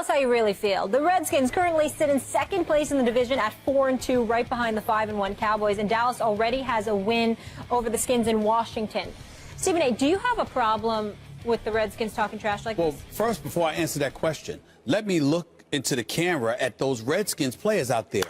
us how you really feel. The Redskins currently sit in second place in the division at 4-2, right behind the 5-1 Cowboys, and Dallas already has a win over the Skins in Washington. Stephen A., do you have a problem with the Redskins talking trash like this? Well, first, before I answer that question, let me look into the camera at those Redskins players out there.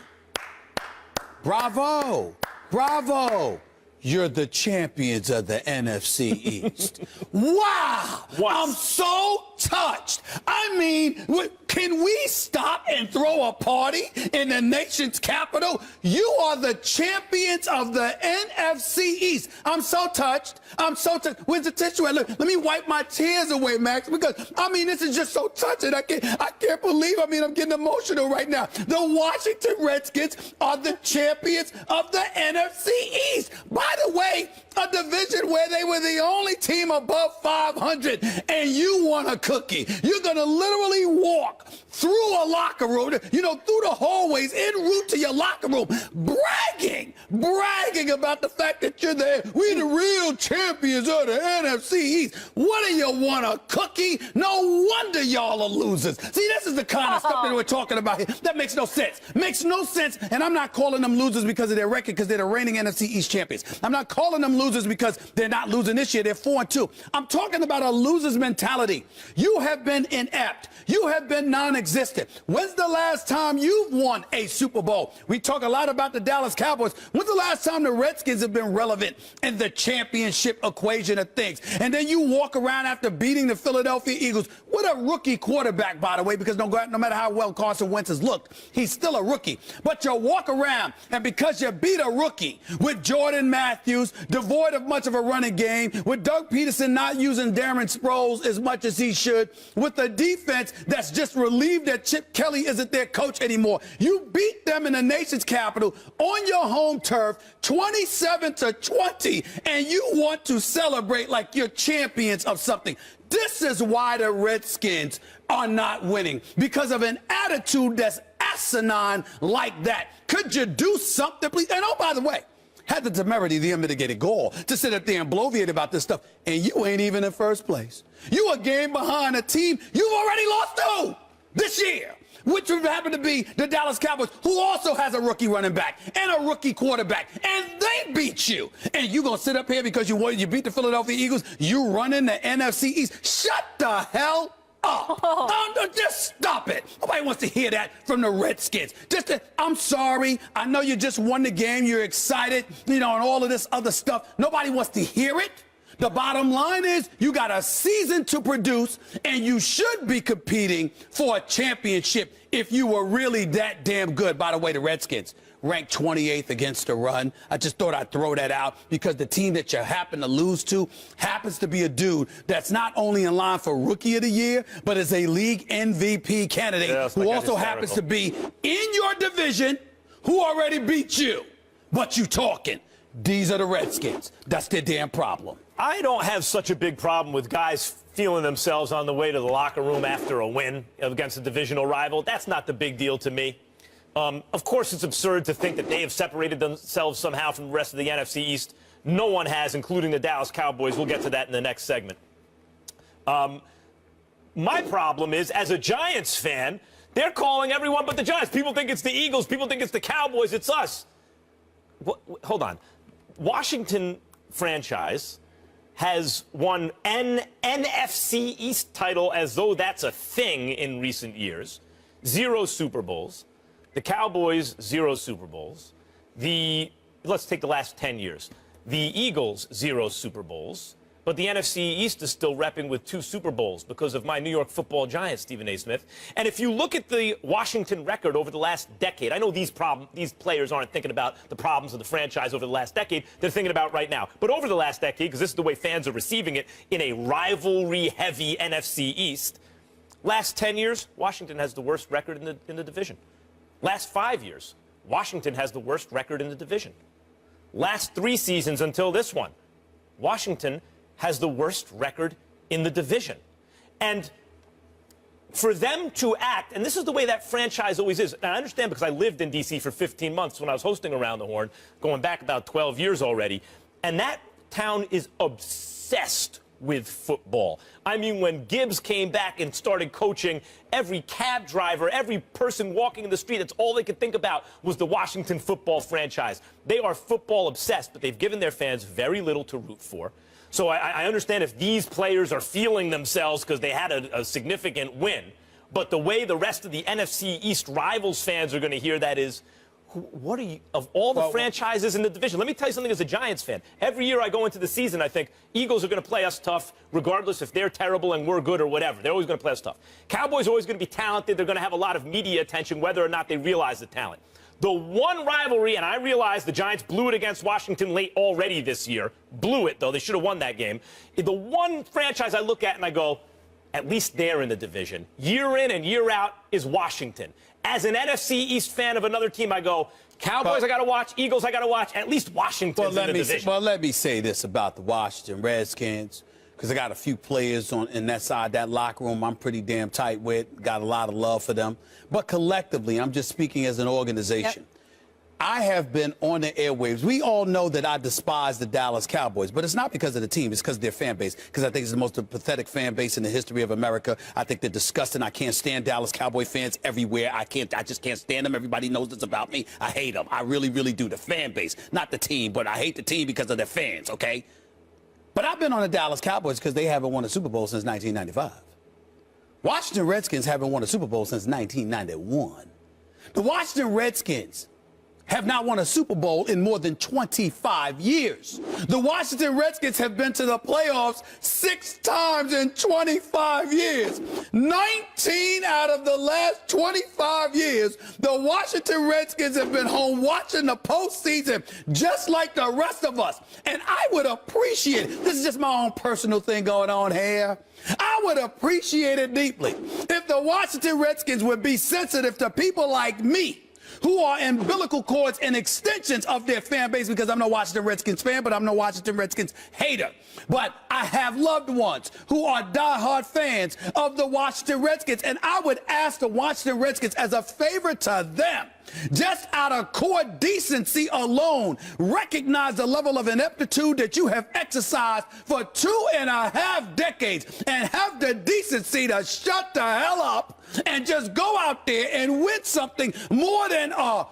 Bravo! Bravo! You're the champions of the NFC East. Wow! What? I'm so touched. I mean, can we stop and throw a party in the nation's capital? You are the champions of the NFC East. I'm so touched. I'm so touched. Where's the tissue at? Look, let me wipe my tears away, Max, because, I mean, this is just so touching. I can't believe, I'm getting emotional right now. The Washington Redskins are the champions of the NFC East. By the way, a division where they were the only team above 500, and you want a cookie. You're going to literally walk through a locker room, through the hallways, en route to your locker room, bragging about the fact that you're there. We're the real champions of the NFC East. What do you want, a cookie? No wonder y'all are losers. See, this is the kind of stuff that we're talking about here. That makes no sense. Makes no sense, and I'm not calling them losers because of their record, because they're the reigning NFC East champions. I'm not calling them losers because they're not losing this year. They're 4-2. I'm talking about a loser's mentality. You have been inept. You have been non-existent. When's the last time you've won a Super Bowl? We talk a lot about the Dallas Cowboys. When's the last time the Redskins have been relevant in the championship equation of things? And then you walk around after beating the Philadelphia Eagles with a rookie quarterback, by the way, because no matter how well Carson Wentz has looked, he's still a rookie. But you walk around, and because you beat a rookie with Jordan Matthews, devoid of much of a running game, with Doug Peterson not using Darren Sproles as much as he should, with a defense that's just relieved that Chip Kelly isn't their coach anymore. You beat them in the nation's capital on your home turf, 27-20, and you want to celebrate like you're champions of something. This is why the Redskins are not winning, because of an attitude that's asinine like that. Could you do something, please? And oh, by the way, had the temerity, the unmitigated gall, to sit up there and bloviate about this stuff, and you ain't even in first place. You a game behind a team you've already lost to this year, which would happen to be the Dallas Cowboys, who also has a rookie running back and a rookie quarterback, and they beat you. And you gonna sit up here because you beat the Philadelphia Eagles, you running the NFC East? Shut the hell up. Just stop it. Nobody wants to hear that from the Redskins. I'm sorry. I know you just won the game. You're excited, and all of this other stuff. Nobody wants to hear it. The bottom line is you got a season to produce, and you should be competing for a championship if you were really that damn good. By the way, the Redskins ranked 28th against the run. I just thought I'd throw that out because the team that you happen to lose to happens to be a dude that's not only in line for Rookie of the Year, but is a league MVP candidate who also happens to be in your division, who already beat you. But you talking. These are the Redskins. That's their damn problem. I don't have such a big problem with guys feeling themselves on the way to the locker room after a win against a divisional rival. That's not the big deal to me. Of course, it's absurd to think that they have separated themselves somehow from the rest of the NFC East. No one has, including the Dallas Cowboys. We'll get to that in the next segment. My problem is, as a Giants fan, they're calling everyone but the Giants. People think it's the Eagles. People think it's the Cowboys. It's us. Hold on. Washington franchise has won an NFC East title as though that's a thing in recent years. 0 Super Bowls. The Cowboys, 0 Super Bowls. Let's take the last 10 years. The Eagles, 0 Super Bowls. But the NFC East is still repping with 2 Super Bowls because of my New York Football Giants, Stephen A. Smith. And if you look at the Washington record over the last decade, I know these players aren't thinking about the problems of the franchise over the last decade. They're thinking about right now. But over the last decade, because this is the way fans are receiving it, in a rivalry-heavy NFC East, last 10 years, Washington has the worst record in the division. Last 5 years, Washington has the worst record in the division. Last 3 seasons until this one, Washington has the worst record in the division. And for them to act, and this is the way that franchise always is, and I understand because I lived in D.C. for 15 months when I was hosting Around the Horn, going back about 12 years already, and that town is obsessed with football. I mean, when Gibbs came back and started coaching, every cab driver, every person walking in the street, that's all they could think about was the Washington football franchise. They are football obsessed, but they've given their fans very little to root for. So I understand if these players are feeling themselves because they had a significant win. But the way the rest of the NFC East rivals fans are going to hear that is, what are you, of all the franchises in the division? Let me tell you something as a Giants fan. Every year I go into the season, I think Eagles are going to play us tough, regardless if they're terrible and we're good or whatever. They're always going to play us tough. Cowboys are always going to be talented. They're going to have a lot of media attention, whether or not they realize the talent. The one rivalry, and I realize the Giants blew it against Washington late already this year. Blew it, though. They should have won that game. The one franchise I look at and I go, at least they're in the division, year in and year out, is Washington. As an NFC East fan of another team, I go, Cowboys I got to watch, Eagles I got to watch, at least Washington's in the division. Let me say this about the Washington Redskins, because I got a few players in that side, that locker room I'm pretty damn tight with, got a lot of love for them. But collectively, I'm just speaking as an organization. Yep. I have been on the airwaves. We all know that I despise the Dallas Cowboys, but it's not because of the team. It's because of their fan base, because I think it's the most pathetic fan base in the history of America. I think they're disgusting. I can't stand Dallas Cowboy fans everywhere. I just can't stand them. Everybody knows this about me. I hate them. I really, really do. The fan base, not the team, but I hate the team because of their fans, okay? But I've been on the Dallas Cowboys because they haven't won a Super Bowl since 1995. Washington Redskins haven't won a Super Bowl since 1991. The Washington Redskins have not won a Super Bowl in more than 25 years. The Washington Redskins have been to the playoffs 6 times in 25 years. 19 out of the last 25 years, the Washington Redskins have been home watching the postseason just like the rest of us. And I would appreciate it. This is just my own personal thing going on here. I would appreciate it deeply if the Washington Redskins would be sensitive to people like me, who are umbilical cords and extensions of their fan base, because I'm no Washington Redskins fan, but I'm no Washington Redskins hater. But I have loved ones who are diehard fans of the Washington Redskins, and I would ask the Washington Redskins as a favor to them, just out of core decency alone, recognize the level of ineptitude that you have exercised for 2.5 decades and have the decency to shut the hell up and just go out there and win something more than an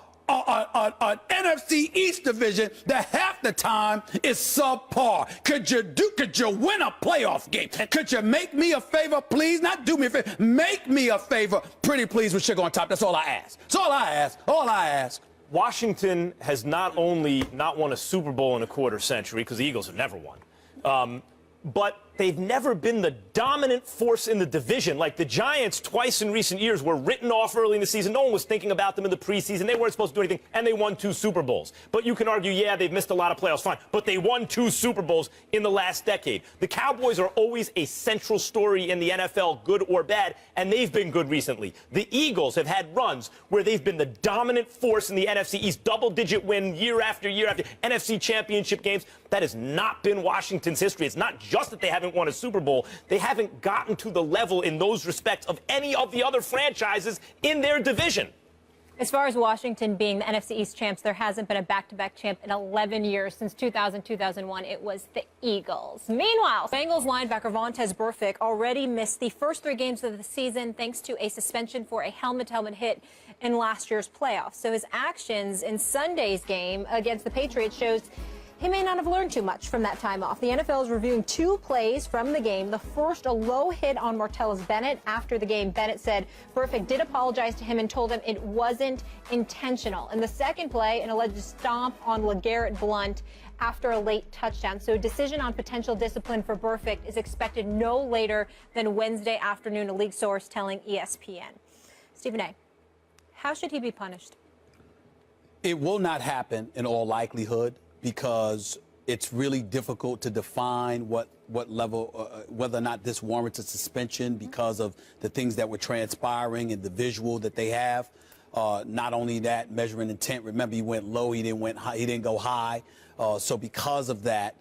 NFC East division that half the time is subpar. Could you win a playoff game? Could you make me a favor, please? Not do me a favor. Make me a favor, pretty please, with sugar on top. That's all I ask. That's all I ask. All I ask. Washington has not only not won a Super Bowl in a quarter century, because the Eagles have never won, but they've never been the dominant force in the division. Like the Giants, twice in recent years, were written off early in the season. No one was thinking about them in the preseason. They weren't supposed to do anything, and they won 2 Super Bowls. But you can argue, yeah, they've missed a lot of playoffs, fine. But they won 2 Super Bowls in the last decade. The Cowboys are always a central story in the NFL, good or bad, and they've been good recently. The Eagles have had runs where they've been the dominant force in the NFC East, double-digit win year after year after NFC championship games. That has not been Washington's history. It's not just that they haven't won a Super Bowl. They haven't gotten to the level in those respects of any of the other franchises in their division. As far as Washington being the NFC East champs, there hasn't been a back-to-back champ in 11 years. Since 2000-2001, it was the Eagles. Meanwhile, Bengals linebacker Vontaze Burfict already missed the first 3 games of the season thanks to a suspension for a helmet-to-helmet hit in last year's playoffs. So his actions in Sunday's game against the Patriots shows he may not have learned too much from that time off. The NFL is reviewing 2 plays from the game. The first, a low hit on Martellus Bennett. After the game, Bennett said Burfict did apologize to him and told him it wasn't intentional. And the second play, an alleged stomp on LeGarrette Blount after a late touchdown. So a decision on potential discipline for Burfict is expected no later than Wednesday afternoon, a league source telling ESPN. Stephen A., how should he be punished? It will not happen in all likelihood, because it's really difficult to define what level, whether or not this warrants a suspension because of the things that were transpiring and the visual that they have. Not only that, measuring intent. Remember, he went low, he didn't go high. So because of that,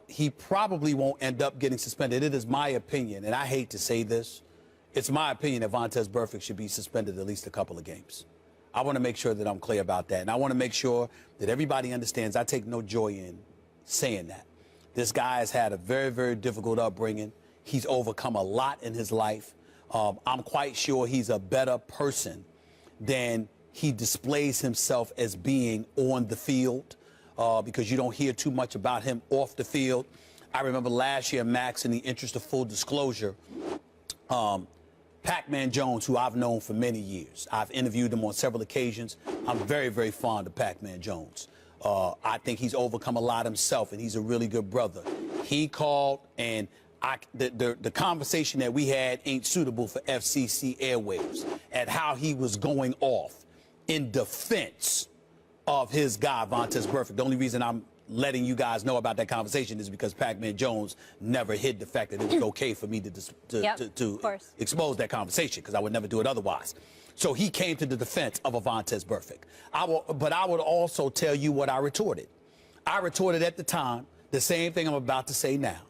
he probably won't end up getting suspended. It is my opinion, and I hate to say this, it's my opinion that Vontaze Burfict should be suspended at least a couple of games. I want to make sure that I'm clear about that. And I want to make sure that everybody understands I take no joy in saying that. This guy has had a very, very difficult upbringing. He's overcome a lot in his life. I'm quite sure he's a better person than he displays himself as being on the field, because you don't hear too much about him off the field. I remember last year, Max, in the interest of full disclosure, Pac-Man Jones, who I've known for many years, I've interviewed him on several occasions. I'm very, very fond of Pac-Man Jones. I think he's overcome a lot himself, and he's a really good brother. He called, and the conversation that we had ain't suitable for FCC airwaves, at how he was going off in defense of his guy, Vontaze Burfict. The only reason I'm letting you guys know about that conversation is because Pac-Man Jones never hid the fact that it was okay for me to expose that conversation, because I would never do it otherwise. So he came to the defense of a Vontaze Burfict. But I would also tell you what I retorted. I retorted at the time the same thing I'm about to say now.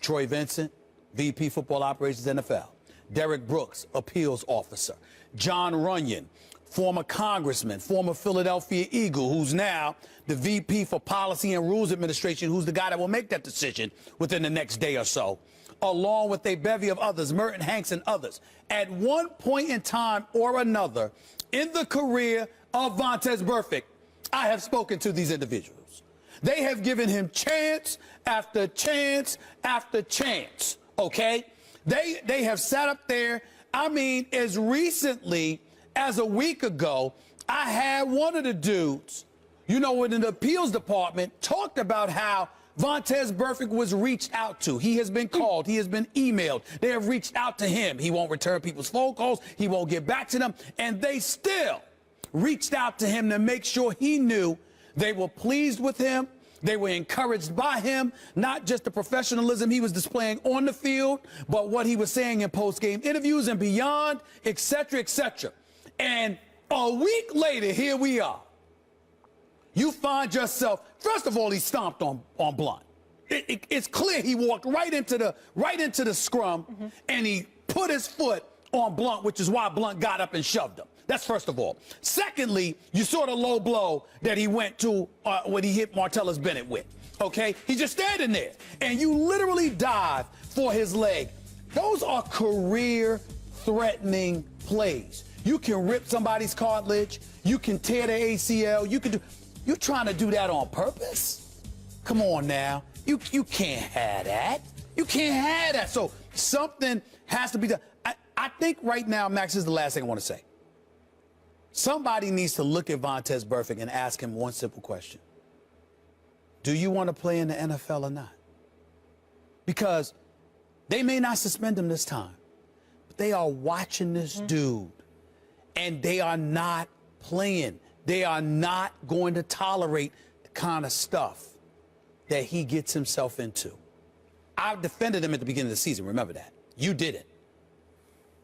Troy Vincent, VP Football Operations NFL. Derek Brooks, appeals officer. John Runyon, former congressman, former Philadelphia Eagle, who's now the VP for Policy and Rules Administration, who's the guy that will make that decision within the next day or so, along with a bevy of others, Merton Hanks and others. At one point in time or another in the career of Vontaze Burfict, I have spoken to these individuals. They have given him chance after chance after chance, okay? They have sat up there. I mean, as recently as a week ago, I had one of the dudes, you know, in the appeals department, talked about how Vontaze Burfict was reached out to. He has been called. He has been emailed. They have reached out to him. He won't return people's phone calls. He won't get back to them. And they still reached out to him to make sure he knew they were pleased with him. They were encouraged by him, not just the professionalism he was displaying on the field, but what he was saying in post-game interviews and beyond, et cetera, et cetera. And a week later, here we are. You find yourself, first of all, he stomped on Blunt. It's clear he walked right into the scrum, and he put his foot on Blunt, which is why Blunt got up and shoved him. That's first of all. Secondly, you saw the low blow that he went to when he hit Martellus Bennett with. Okay? He's just standing there, and you literally dive for his leg. Those are career-threatening plays. You can rip somebody's cartilage. You can tear their ACL. You can do. You're trying to do that on purpose? Come on now. You can't have that. You can't have that. So something has to be done. I think right now, Max, this is the last thing I want to say. Somebody needs to look at Vontaze Burfict and ask him one simple question. Do you want to play in the NFL or not? Because they may not suspend him this time, but they are watching this dude, and they are not playing. They are not going to tolerate the kind of stuff that he gets himself into. I defended him at the beginning of the season. Remember that. You didn't.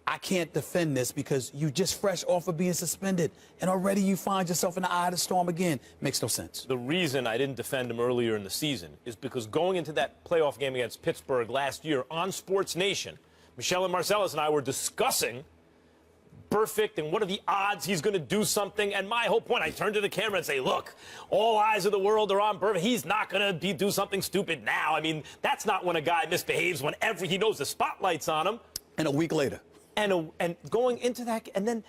I can't defend this because you just fresh off of being suspended, and already you find yourself in the eye of the storm again. Makes no sense. The reason I didn't defend him earlier in the season is because going into that playoff game against Pittsburgh last year on Sports Nation, Michelle and Marcellus and I were discussing Burfict and what are the odds he's going to do something. And my whole point, I turned to the camera and say, look, all eyes of the world are on Burfict. He's not going to do something stupid now. I mean, that's not when a guy misbehaves, whenever he knows the spotlight's on him. And a week later. And going into that, and then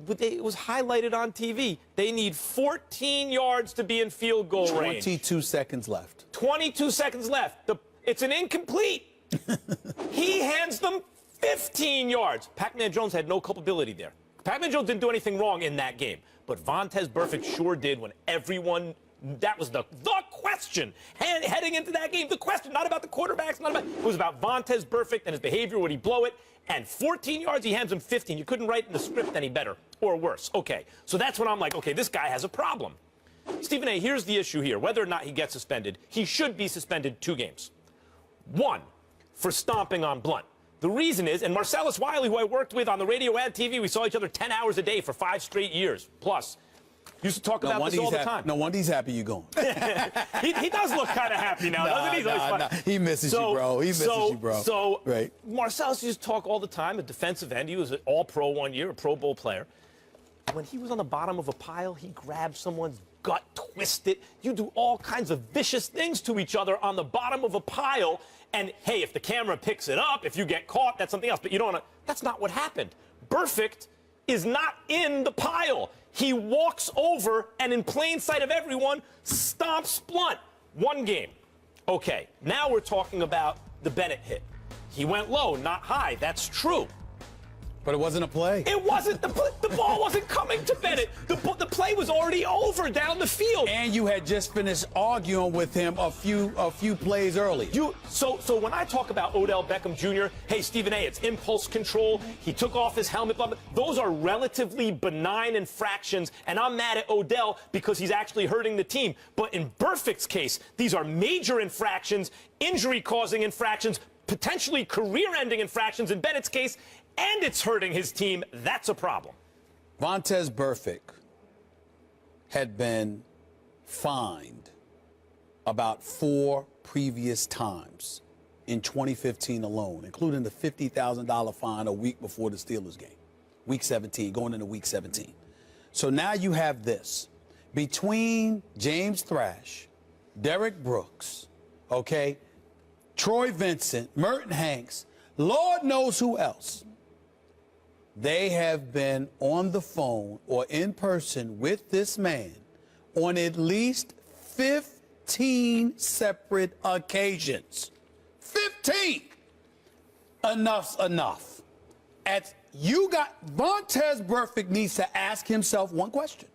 it was highlighted on TV. They need 14 yards to be in field goal range. 22 seconds left. 22 seconds left. It's an incomplete. He hands them 15 yards. Pac-Man Jones had no culpability there. Pac-Man Jones didn't do anything wrong in that game, but Vontaze Burfict sure did when everyone. That was the question heading into that game. The question, not about the quarterbacks, it was about Vontaze Burfict and his behavior. Would he blow it? And 14 yards, he hands him 15. You couldn't write in the script any better or worse. Okay, so that's when I'm like, okay, this guy has a problem. Stephen A., here's the issue here. Whether or not he gets suspended, he should be suspended 2 games. 1, for stomping on Blunt. The reason is, and Marcellus Wiley, who I worked with on the radio and TV, we saw each other 10 hours a day for 5 straight years plus. Used to talk about this all the time. No wonder he's happy you're going. he does look kind of happy now, doesn't he? He misses you, bro. He misses you, bro. So, right. Marcellus used to talk all the time, a defensive end. He was an all-pro one year, a Pro Bowl player. When he was on the bottom of a pile, he grabbed someone's gut twist it. You do all kinds of vicious things to each other on the bottom of a pile. And, hey, if the camera picks it up, if you get caught, that's something else. But you don't want to. That's not what happened. Burfict is not in the pile. He walks over and in plain sight of everyone, stomps Blunt. One game. Okay, now we're talking about the Bennett hit. He went low, not high. That's true. But it wasn't a play. It wasn't. The ball wasn't coming to Bennett. The play was already over down the field. And you had just finished arguing with him a few plays early. So when I talk about Odell Beckham Jr., hey, Stephen A., it's impulse control. He took off his helmet. Blah, blah. Those are relatively benign infractions, and I'm mad at Odell because he's actually hurting the team. But in Burfict's case, these are major infractions, injury-causing infractions, potentially career-ending infractions in Bennett's case, and it's hurting his team. That's a problem. Vontaze Burfict had been fined about 4 previous times in 2015 alone, including the $50,000 fine a week before the Steelers game, Week 17, going into Week 17. So now you have this. Between James Thrash, Derek Brooks, okay, Troy Vincent, Merton Hanks, Lord knows who else, they have been on the phone or in person with this man on at least 15 separate occasions. 15! Enough's enough. Vontaze Burfict needs to ask himself one question.